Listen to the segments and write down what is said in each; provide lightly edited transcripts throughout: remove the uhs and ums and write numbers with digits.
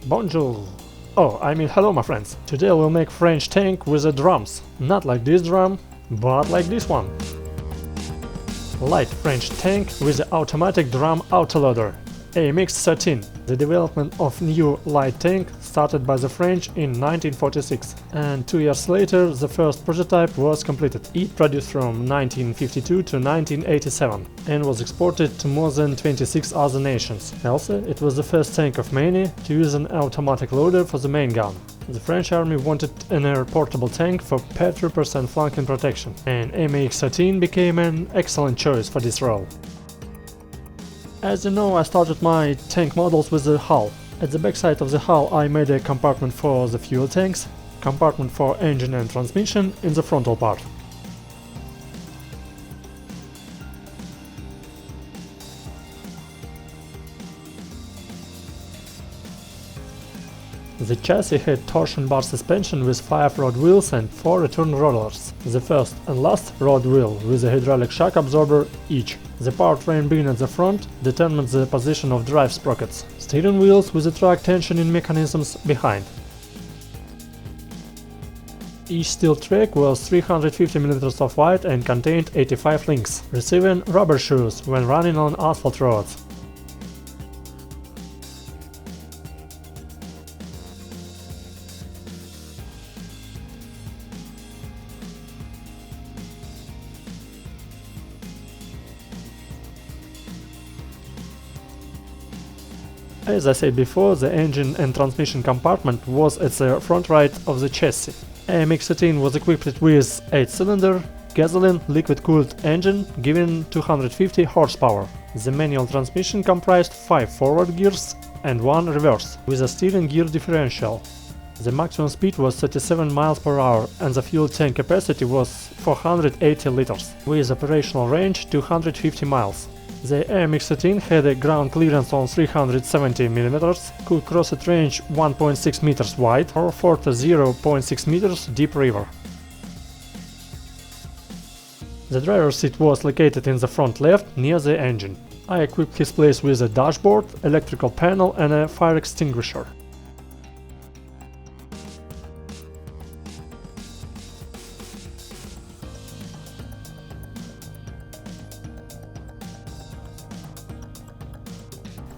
Bonjour! Oh, I mean hello my friends! Today we'll make French tank with the drums. Not like this drum, but like this one. Light French tank with the automatic drum autoloader. AMX 13. The development of new light tank started by the French in 1946, and 2 years later the first prototype was completed. It produced from 1952 to 1987 and was exported to more than 26 other nations. Also, it was the first tank of many to use an automatic loader for the main gun. The French army wanted an air portable tank for paratroopers and flanking protection, and AMX 13 became an excellent choice for this role. As you know, I started my tank models with the hull. At the backside of the hull I made a compartment for the fuel tanks, compartment for engine and transmission in the frontal part. The chassis had torsion bar suspension with 5 rod wheels and 4 return rollers, the first and last rod wheel with a hydraulic shock absorber each. The powertrain being at the front determines the position of drive sprockets, steering wheels with the track tensioning mechanisms behind. Each steel track was 350 mm of wide and contained 85 links, receiving rubber shoes when running on asphalt roads. As I said before, the engine and transmission compartment was at the front right of the chassis. AMX 13 was equipped with 8-cylinder, gasoline, liquid-cooled engine, giving 250 horsepower. The manual transmission comprised 5 forward gears and 1 reverse, with a steering gear differential. The maximum speed was 37 miles per hour and the fuel tank capacity was 480 liters, with operational range 250 miles. The AMX 13 had a ground clearance on 370 mm, could cross at range 1.6 meters wide or 0.6 meters deep river. The driver's seat was located in the front left near the engine. I equipped his place with a dashboard, electrical panel and a fire extinguisher.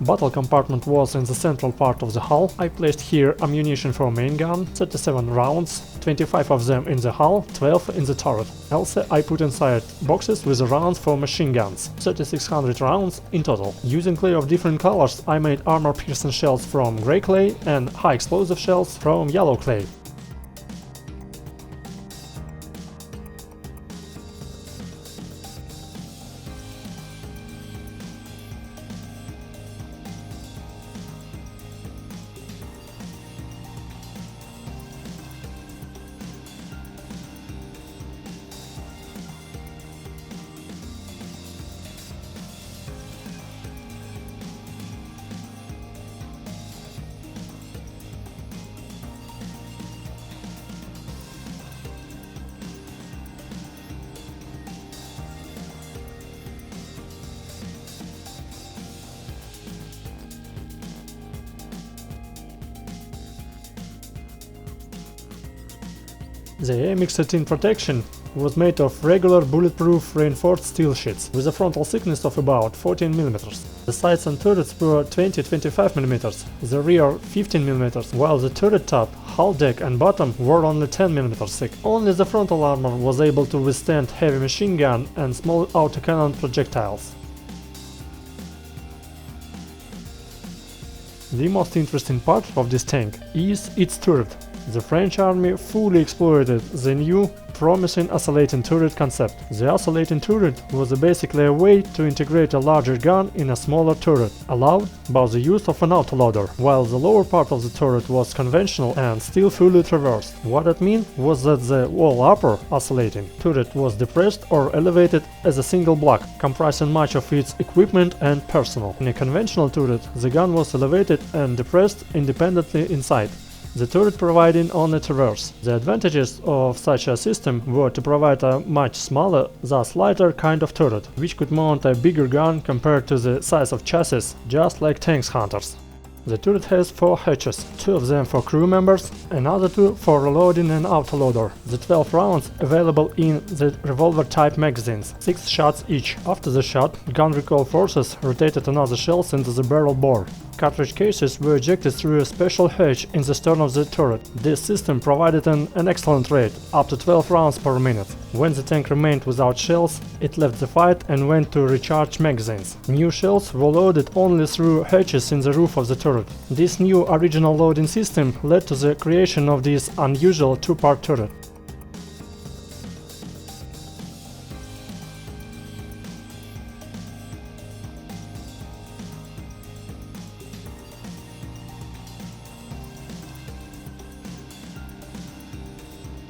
Battle compartment was in the central part of the hull. I placed here ammunition for main gun, 37 rounds, 25 of them in the hull, 12 in the turret. Also, I put inside boxes with the rounds for machine guns, 3600 rounds in total. Using clay of different colors, I made armor-piercing shells from grey clay and high-explosive shells from yellow clay. The AMX 13 protection was made of regular bulletproof reinforced steel sheets with a frontal thickness of about 14 mm. The sides and turrets were 20-25 mm, the rear 15 mm, while the turret top, hull deck and bottom were only 10 mm thick. Only the frontal armor was able to withstand heavy machine gun and small autocannon projectiles. The most interesting part of this tank is its turret. The French army fully exploited the new, promising oscillating turret concept. The oscillating turret was basically a way to integrate a larger gun in a smaller turret, allowed by the use of an autoloader, while the lower part of the turret was conventional and still fully traversed. What it meant was that the whole upper oscillating turret was depressed or elevated as a single block, comprising much of its equipment and personnel. In a conventional turret, the gun was elevated and depressed independently inside, the turret providing only traverse. The advantages of such a system were to provide a much smaller, thus lighter kind of turret, which could mount a bigger gun compared to the size of chassis, just like tanks hunters. The turret has 4 hatches, 2 of them for crew members, another 2 for reloading and autoloader. The 12 rounds available in the revolver type magazines, 6 shots each. After the shot, gun recoil forces rotated another shells into the barrel bore. Cartridge cases were ejected through a special hatch in the stern of the turret. This system provided an excellent rate, up to 12 rounds per minute. When the tank remained without shells, it left the fight and went to recharge magazines. New shells were loaded only through hatches in the roof of the turret. This new original loading system led to the creation of this unusual two-part turret.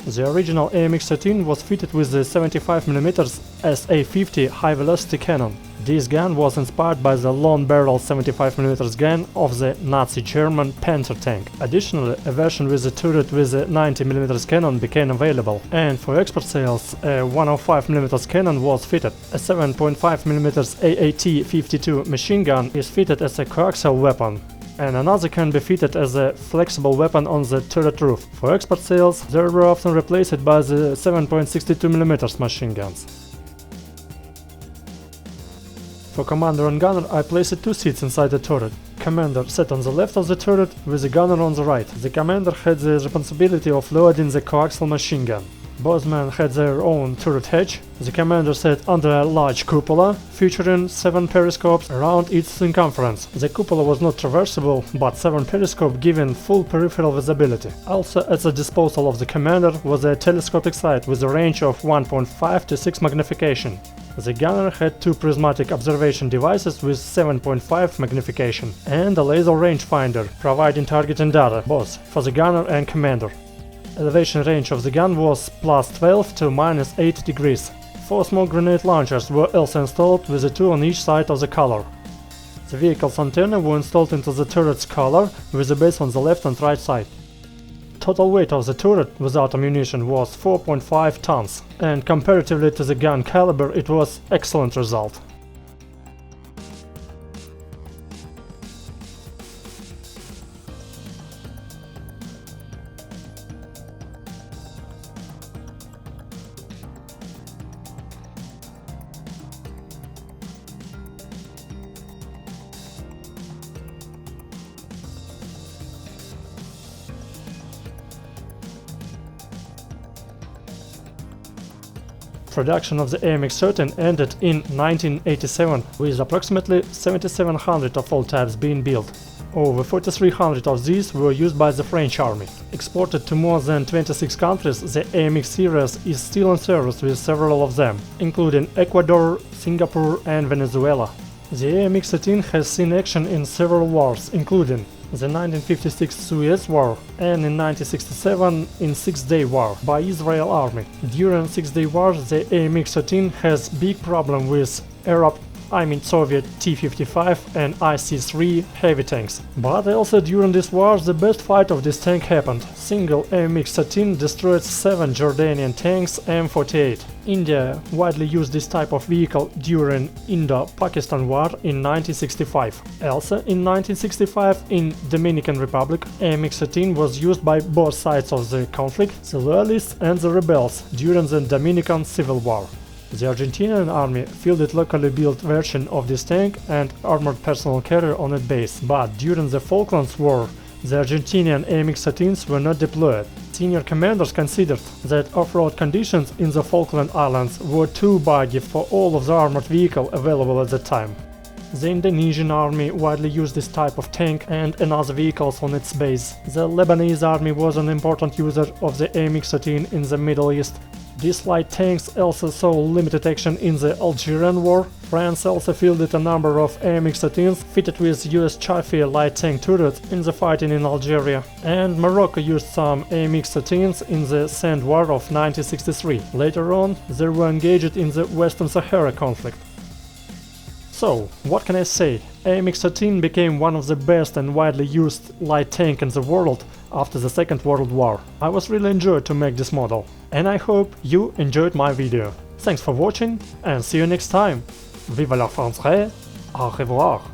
The original AMX 13 was fitted with the 75mm SA-50 high-velocity cannon. This gun was inspired by the long-barrel 75mm gun of the Nazi German Panzer tank. Additionally, a version with a turret with a 90mm cannon became available, and for export sales, a 105mm cannon was fitted. A 7.5mm AAT-52 machine gun is fitted as a coaxial weapon, and another can be fitted as a flexible weapon on the turret roof. For export sales, they were often replaced by the 7.62mm machine guns. For commander and gunner, I placed 2 seats inside the turret. Commander sat on the left of the turret, with the gunner on the right. The commander had the responsibility of loading the coaxial machine gun. Both men had their own turret hatch. The commander sat under a large cupola, featuring 7 periscopes around its circumference. The cupola was not traversable, but 7 periscopes giving full peripheral visibility. Also at the disposal of the commander was a telescopic sight with a range of 1.5 to 6 magnification. The gunner had 2 prismatic observation devices with 7.5 magnification and a laser rangefinder, providing targeting data, both for the gunner and commander. Elevation range of the gun was +12 to -8 degrees. 4 smoke grenade launchers were also installed, with 2 on each side of the collar. The vehicle's antenna were installed into the turret's collar, with the base on the left and right side. Total weight of the turret without ammunition was 4.5 tons, and comparatively to the gun caliber it was excellent result. Production of the AMX 13 ended in 1987, with approximately 7,700 of all types being built. Over 4,300 of these were used by the French army. Exported to more than 26 countries, the AMX series is still in service with several of them, including Ecuador, Singapore and Venezuela. The AMX 13 has seen action in several wars, including the 1956 Suez War and in 1967 in Six-Day War by Israel Army. During Six-Day War, the AMX 13 has big problem with Soviet T-55 and IC-3 heavy tanks. But also during this war the best fight of this tank happened. Single AMX 13 destroyed 7 Jordanian tanks M48. India widely used this type of vehicle during Indo-Pakistani War in 1965. Also in 1965 in Dominican Republic, AMX 13 was used by both sides of the conflict, the loyalists and the rebels, during the Dominican Civil War. The Argentinian army fielded locally built version of this tank and armored personnel carrier on its base, but during the Falklands War, the Argentinian AMX 13s were not deployed. Senior commanders considered that off-road conditions in the Falkland Islands were too buggy for all of the armored vehicles available at the time. The Indonesian army widely used this type of tank and other vehicles on its base. The Lebanese army was an important user of the AMX 13 in the Middle East. These light tanks also saw limited action in the Algerian War. France also fielded a number of AMX 13s fitted with US Chaffee light tank turrets in the fighting in Algeria. And Morocco used some AMX 13s in the Sand War of 1963. Later on, they were engaged in the Western Sahara conflict. So, what can I say? AMX 13 became one of the best and widely used light tank in the world after the Second World War. I was really enjoyed to make this model, and I hope you enjoyed my video. Thanks for watching and see you next time. Vive la France! Au revoir!